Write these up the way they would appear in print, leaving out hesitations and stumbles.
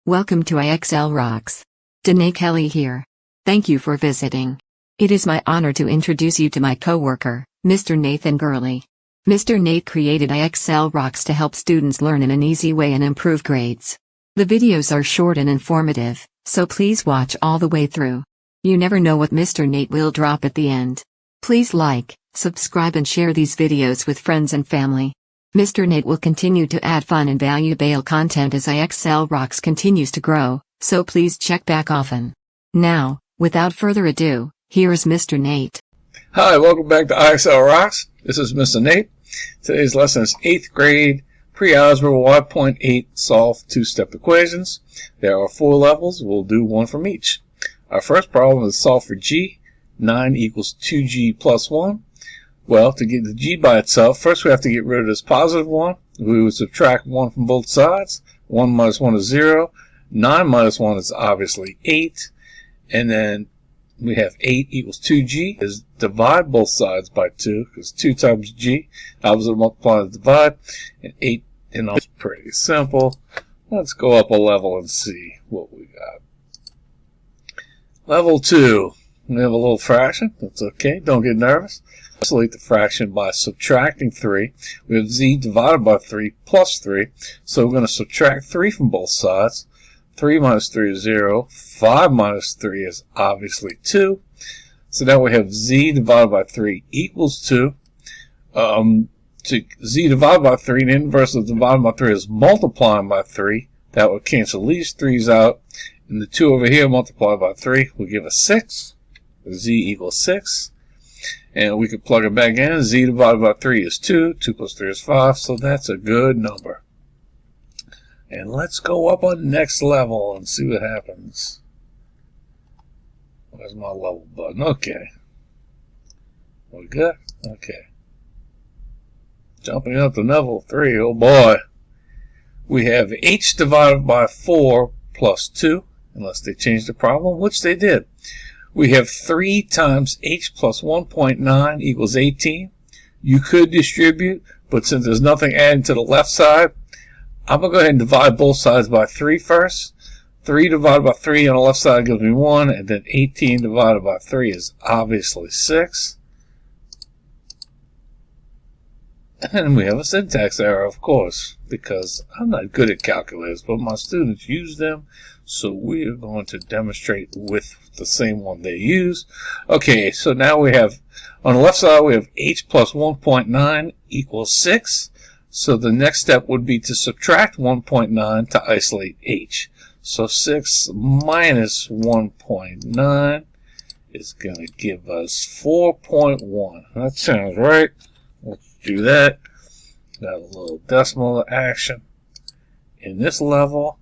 Welcome to IXL Rocks. CartoonKelly here. Thank you for visiting. It is my honor to introduce you to my coworker, Mr. Nathan Gurley. Mr. Nate created IXL Rocks to help students learn in an easy way and improve grades. The videos are short and informative, so please watch all the way through. You never know what Mr. Nate will drop at the end. Please like, subscribe and share these videos with friends and family. Mr. Nate will continue to add fun and valuable content as IXL Rocks continues to grow, so please check back often. Now, without further ado, here is Mr. Nate. Hi, welcome back to IXL Rocks. This is Mr. Nate. Today's lesson is 8th grade Pre-Algebra 1.8 Solve two-step equations. There are 4 levels. We'll do one from each. Our first problem is solve for g. 9 equals 2g plus 1. Well, to get the g by itself, first we have to get rid of this positive 1. We would subtract 1 from both sides. 1 minus 1 is 0. 9 minus 1 is obviously 8. And then we have 8 equals 2g. Is divide both sides by 2, because 2 times g. Opposite multiply is divide. And 8 and all is pretty simple. Let's go up a level and see what we got. Level 2. We have a little fraction. That's okay. Don't get nervous. Isolate the fraction by subtracting 3. We have z divided by 3 plus 3. So we're going to subtract 3 from both sides. 3 minus 3 is 0. 5 minus 3 is obviously 2. So now we have z divided by 3 equals 2. Z divided by 3, the inverse of dividing by 3 is multiplying by 3. That would cancel these 3's out. And the 2 over here multiplied by 3 will give us 6. Z equals 6. And we could plug it back in. Z divided by 3 is 2. 2 plus 3 is 5. So that's a good number. And let's go up on the next level and see what happens. Where's my level button? Okay. We good? Okay. Jumping up to level 3. Oh boy. We have h divided by 4 plus 2. Unless they changed the problem, which they did. We have 3 times h plus 1.9 equals 18. You could distribute, but since there's nothing adding to the left side, I'm going to go ahead and divide both sides by 3 first. 3 divided by 3 on the left side gives me 1, and then 18 divided by 3 is obviously 6. And we have a syntax error, of course, because I'm not good at calculators, but my students use them, so we are going to demonstrate with the same one they use. Okay, so now we have, on the left side, we have h plus 1.9 equals 6. So the next step would be to subtract 1.9 to isolate h. So 6 minus 1.9 is going to give us 4.1. That sounds right. Let's do that. Got a little decimal action in this level.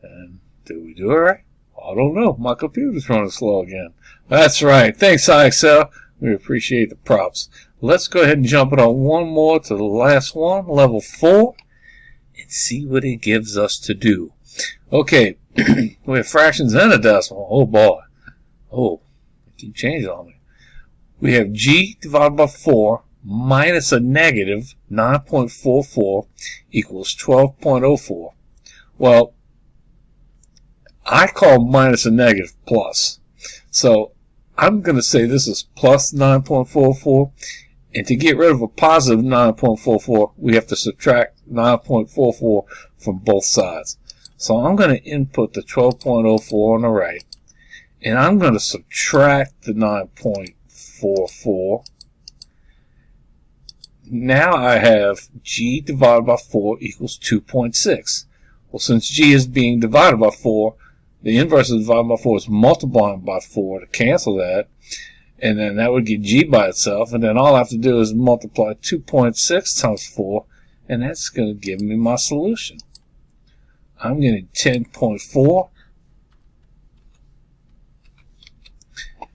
And did we do it right? I don't know. My computer's running slow again. That's right. Thanks, IXL. We appreciate the props. Let's go ahead and jump it on one more to the last one, level 4, and see what it gives us to do. Okay, we have fractions and a decimal. Oh boy. Oh, keep changing on me. We have g divided by 4 minus a negative 9.44 equals 12.04. Well, I call minus a negative plus. So I'm going to say this is plus 9.44. And to get rid of a positive 9.44, we have to subtract 9.44 from both sides. So I'm going to input the 12.04 on the right. And I'm going to subtract the 9.44. Now I have g divided by 4 equals 2.6. Well, since g is being divided by 4, the inverse of divided by 4 is multiplying by 4 to cancel that. And then that would get g by itself. And then all I have to do is multiply 2.6 times 4. And that's going to give me my solution. I'm getting 10.4.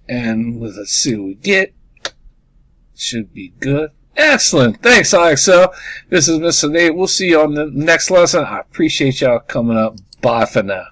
And let's see what we get. Should be good. Excellent. Thanks, IXL. This is Mr. Nate. We'll see you on the next lesson. I appreciate y'all coming up. Bye for now.